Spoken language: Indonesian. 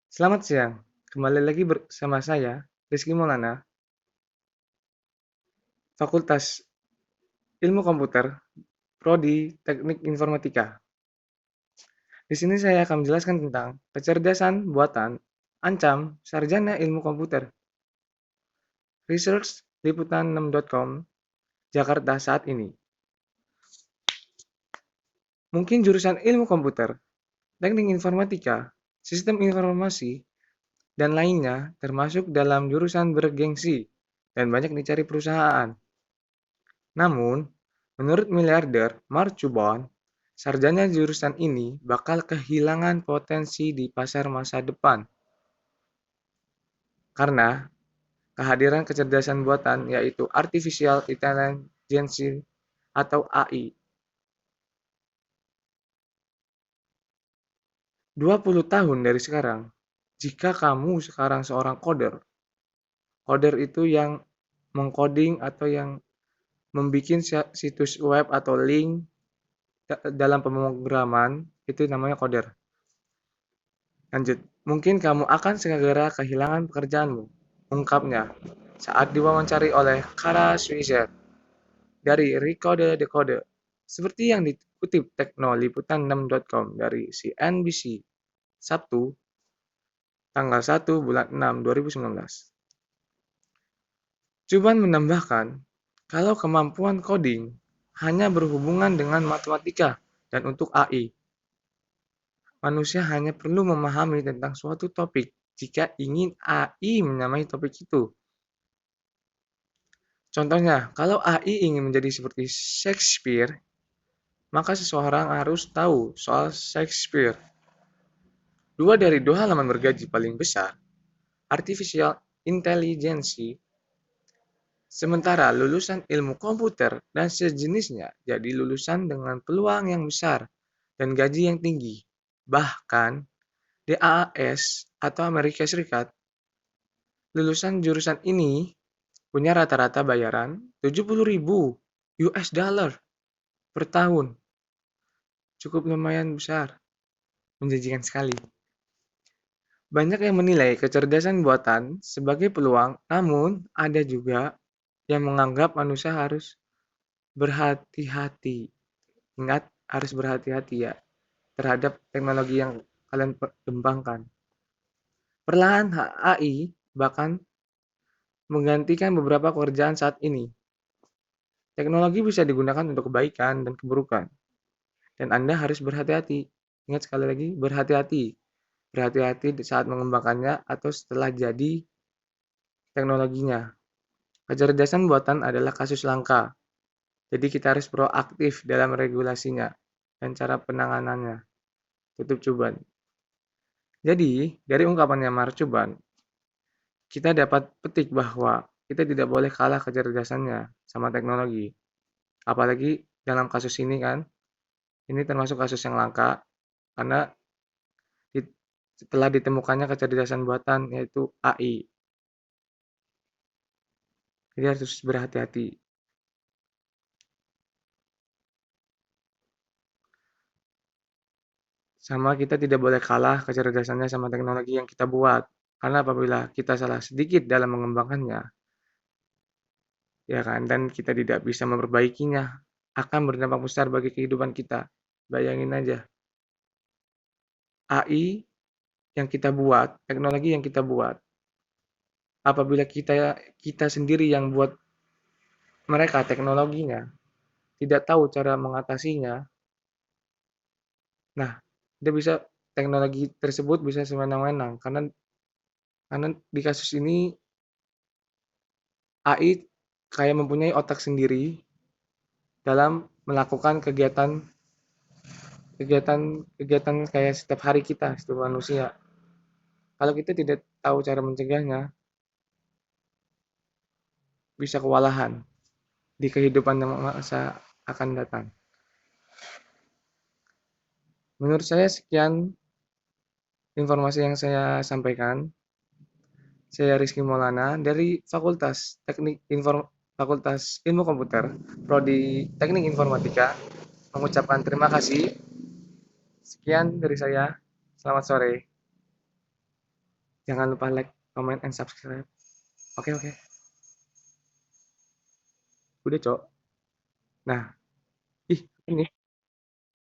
Selamat siang, kembali lagi bersama saya, Rizky Maulana, Fakultas Ilmu Komputer, Prodi Teknik Informatika. Di sini saya akan menjelaskan tentang kecerdasan buatan, ancam, sarjana ilmu komputer. Research liputan6.com, Jakarta saat ini. Mungkin jurusan ilmu komputer, teknik informatika, sistem informasi, dan lainnya termasuk dalam jurusan bergengsi dan banyak dicari perusahaan. Namun, menurut miliarder Mark Cuban, sarjana jurusan ini bakal kehilangan potensi di pasar masa depan karena kehadiran kecerdasan buatan yaitu Artificial Intelligence atau AI. 20 tahun dari sekarang, jika kamu sekarang seorang coder, coder itu yang mengcoding atau yang membuat situs web atau link dalam pemrograman, itu namanya coder. Lanjut, mungkin kamu akan segera kehilangan pekerjaanmu, ungkapnya saat diwawancari oleh Kara Swisher dari Recode Decode. Seperti yang dikutip teknoliputan6.com dari CNBC, Sabtu, tanggal 1 bulan 6 2019. Cuban menambahkan, kalau kemampuan coding hanya berhubungan dengan matematika dan untuk AI, manusia hanya perlu memahami tentang suatu topik jika ingin AI menyamai topik itu. Contohnya, kalau AI ingin menjadi seperti Shakespeare, maka seseorang harus tahu soal Shakespeare. Dua halaman bergaji paling besar, Artificial Intelligence, sementara lulusan ilmu komputer dan sejenisnya jadi lulusan dengan peluang yang besar dan gaji yang tinggi. Bahkan, di AAS atau Amerika Serikat, lulusan jurusan ini punya rata-rata bayaran 70.000 US dollar per tahun. Cukup lumayan besar, menjanjikan sekali. Banyak yang menilai kecerdasan buatan sebagai peluang, namun ada juga yang menganggap manusia harus berhati-hati. Ingat, harus berhati-hati ya terhadap teknologi yang kalian kembangkan. Perlahan AI bahkan menggantikan beberapa pekerjaan saat ini. Teknologi bisa digunakan untuk kebaikan dan keburukan, dan Anda harus berhati-hati. Ingat sekali lagi, berhati-hati. Berhati-hati saat mengembangkannya atau setelah jadi teknologinya. Kecerdasan buatan adalah kasus langka, jadi kita harus proaktif dalam regulasinya dan cara penanganannya. Tutup Cuban. Jadi, dari ungkapannya Mark Cuban, kita dapat petik bahwa kita tidak boleh kalah kecerdasannya sama teknologi. Apalagi dalam kasus ini kan, ini termasuk kasus yang langka karena setelah ditemukannya kecerdasan buatan yaitu AI. Jadi harus berhati-hati. Sama kita tidak boleh kalah kecerdasannya sama teknologi yang kita buat. Karena apabila kita salah sedikit dalam mengembangkannya, ya kan, dan kita tidak bisa memperbaikinya, akan berdampak besar bagi kehidupan kita. Bayangin aja, AI yang kita buat, teknologi yang kita buat, apabila kita sendiri yang buat mereka teknologinya, tidak tahu cara mengatasinya, nah, dia bisa teknologi tersebut bisa semena-mena karena di kasus ini AI kayak mempunyai otak sendiri dalam melakukan kegiatan kegiatan kegiatan kayak setiap hari kita sebagai manusia. Kalau kita tidak tahu cara mencegahnya, bisa kewalahan di kehidupan yang masa akan datang. Menurut saya sekian informasi yang saya sampaikan. Saya Rizky Maulana dari Fakultas Ilmu Komputer, Prodi Teknik Informatika, mengucapkan terima kasih. Sekian dari saya. Selamat sore. Jangan lupa like, comment, and subscribe. Oke, oke. Udah, Cok. Nah, ih, ini